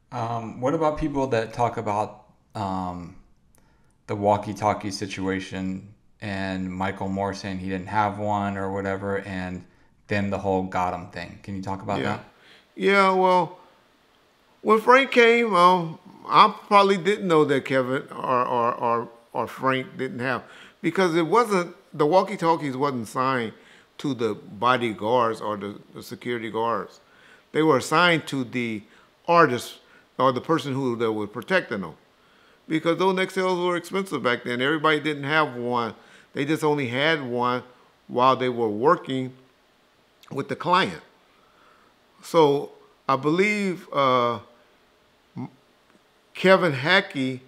What about people that talk about the walkie-talkie situation and Michael Moore saying he didn't have one or whatever, and then the whole got him thing? Can you talk about Yeah. that? Yeah, well, when Frank came, I probably didn't know that Kevin or Frank didn't have, because it wasn't, the walkie-talkies wasn't signed to the bodyguards or the security guards. They were assigned to the artist or the person who that was protecting them. Because those Nextels were expensive back then. Everybody didn't have one. They just only had one while they were working with the client. So I believe Kevin Hackey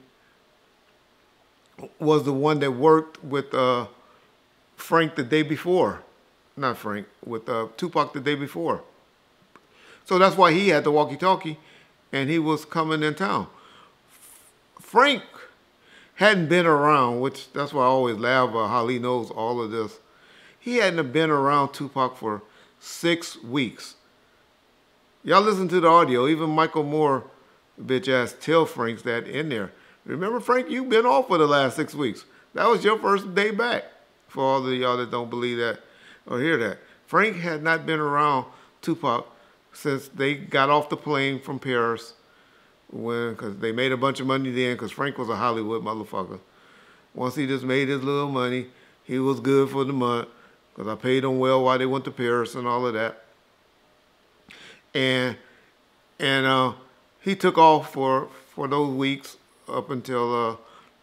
was the one that worked with Frank the day before. Not Frank, with 2Pac the day before. So that's why he had the walkie-talkie and he was coming in town. Frank hadn't been around, which that's why I always laugh about how he knows all of this. He hadn't been around 2Pac for 6 weeks. Y'all listen to the audio. Even Michael Moore, bitch ass, tell Franks that in there. Remember, Frank, you've been off for the last 6 weeks. That was your first day back. For all of y'all that don't believe that or hear that, Frank had not been around 2Pac since they got off the plane from Paris. When, because they made a bunch of money then, because Frank was a Hollywood motherfucker. Once he just made his little money, he was good for the month, because I paid them well while they went to Paris and all of that. And and he took off for those weeks up until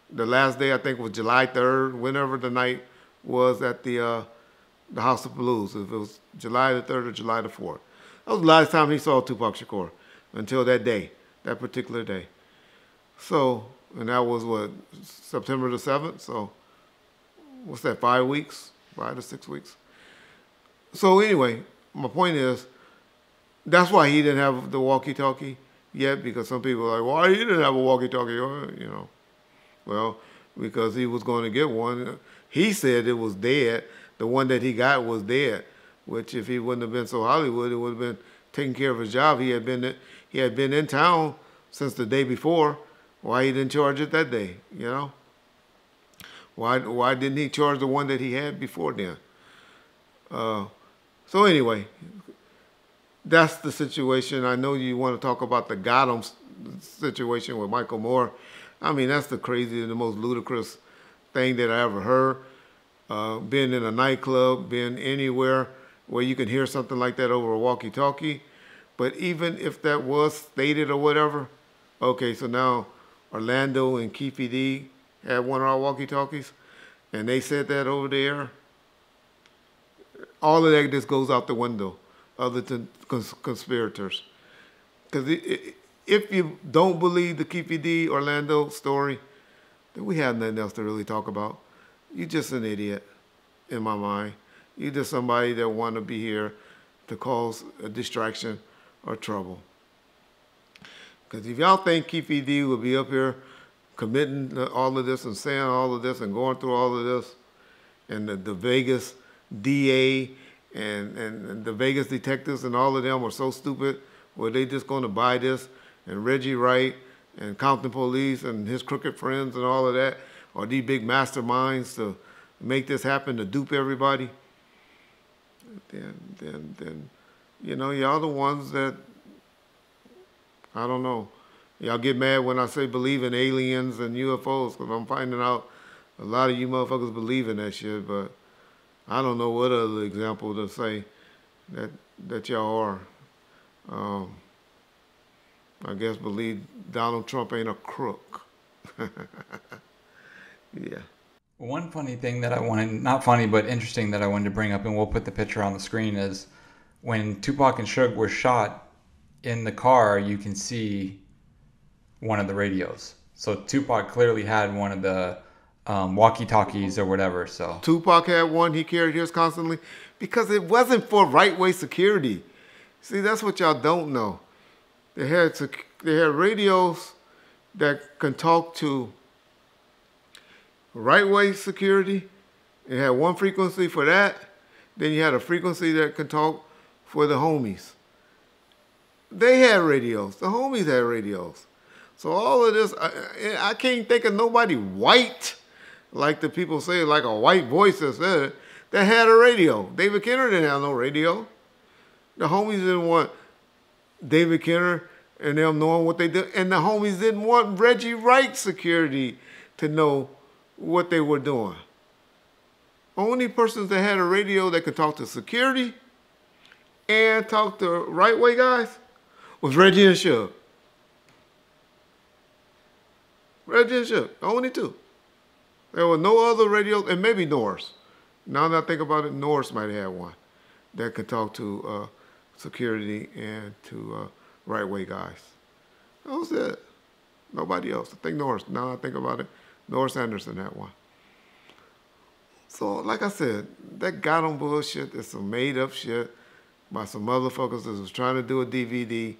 the last day. I think was July 3rd, whenever the night was at the House of Blues. If it was July the 3rd or July the 4th, that was the last time he saw Tupac Shakur until that day, that particular day. So, and that was what, September the 7th. So what's that? 5 weeks, 5 to 6 weeks. So anyway, my point is, that's why he didn't have the walkie-talkie yet, because some people are like, why he didn't have a walkie-talkie? Well, because he was going to get one. He said it was dead. The one that he got was dead, which if he wouldn't have been so Hollywood, it would have been taking care of his job. He had been in town since the day before. Why he didn't charge it that day? Why didn't he charge the one that he had before then? So anyway, that's the situation. I know you want to talk about the Gotham situation with Michael Moore. I mean, that's the craziest, the most ludicrous thing that I ever heard. Being in a nightclub, being anywhere where you can hear something like that over a walkie-talkie. But even if that was stated or whatever, okay, so now Orlando and Keefe D had one of our walkie-talkies, and they said that over there. All of that just goes out the window, other than conspirators. Because if you don't believe the Keefe D Orlando story, then we have nothing else to really talk about. You're just an idiot, in my mind. You're just somebody that want to be here to cause a distraction or trouble. Because if y'all think Keefe D will be up here committing all of this and saying all of this and going through all of this, and the Vegas DA and the Vegas detectives and all of them are so stupid, were they just going to buy this? And Reggie Wright and Compton Police and his crooked friends and all of that, are these big masterminds to make this happen, to dupe everybody? Then y'all the ones that, I don't know. Y'all get mad when I say believe in aliens and UFOs, because I'm finding out a lot of you motherfuckers believe in that shit, but I don't know what other example to say that y'all are. I guess believe Donald Trump ain't a crook. Yeah. One funny thing that I wanted, not funny, but interesting that I wanted to bring up, and we'll put the picture on the screen, is when Tupac and Suge were shot in the car, you can see one of the radios. So Tupac clearly had one of the walkie-talkies or whatever. So Tupac had one. He carried his constantly because it wasn't for right-way security. See, that's what y'all don't know. They had radios that can talk to right-way security. It had one frequency for that. Then you had a frequency that can talk for the homies. They had radios. The homies had radios. So all of this, I can't think of nobody white, like the people say, like a white voice that said it, that had a radio. David Kenner didn't have no radio. The homies didn't want David Kenner and them knowing what they did. And the homies didn't want Reggie Wright security to know what they were doing. Only persons that had a radio that could talk to security and talk to right way guys was Reggie and Suge. Reggie and Suge, only two. There were no other radios, and maybe Norris. Now that I think about it, Norris might have one that could talk to security and to right way guys. That was it. Nobody else. I think Norris. Now that I think about it, Norris Anderson had one. So, like I said, that got on bullshit is some made-up shit by some motherfuckers that was trying to do a DVD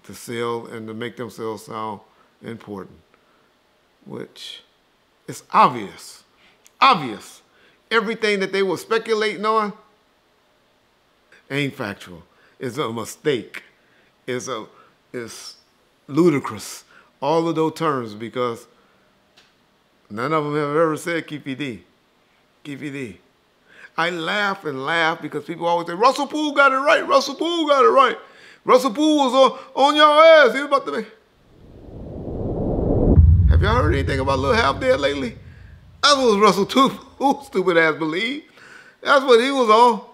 to sell and to make themselves sound important, which is obvious. Obvious. Everything that they were speculating on ain't factual. It's a mistake. It's ludicrous. All of those terms, because none of them have ever said KPD. KPD. I laugh and laugh because people always say, Russell Poole got it right. Russell Poole got it right. Russell Poole was on your ass. He was about to make... Have y'all heard anything about Lil Half Dead lately? That's what Russell Poole's stupid ass believed. That's what he was on.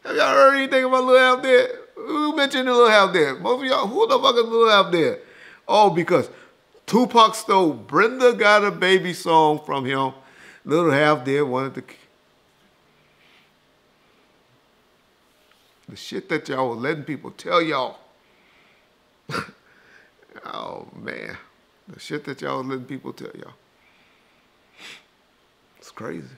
Have y'all heard anything about Lil Half Dead? Who mentioned Lil Half Dead? Most of y'all, who the fuck is Lil Half Dead? Oh, because 2Pac stole Brenda Got a Baby song from him. Lil Half Dead wanted to... The shit that y'all was letting people tell y'all. Oh, man. The shit that y'all was letting people tell y'all. It's crazy.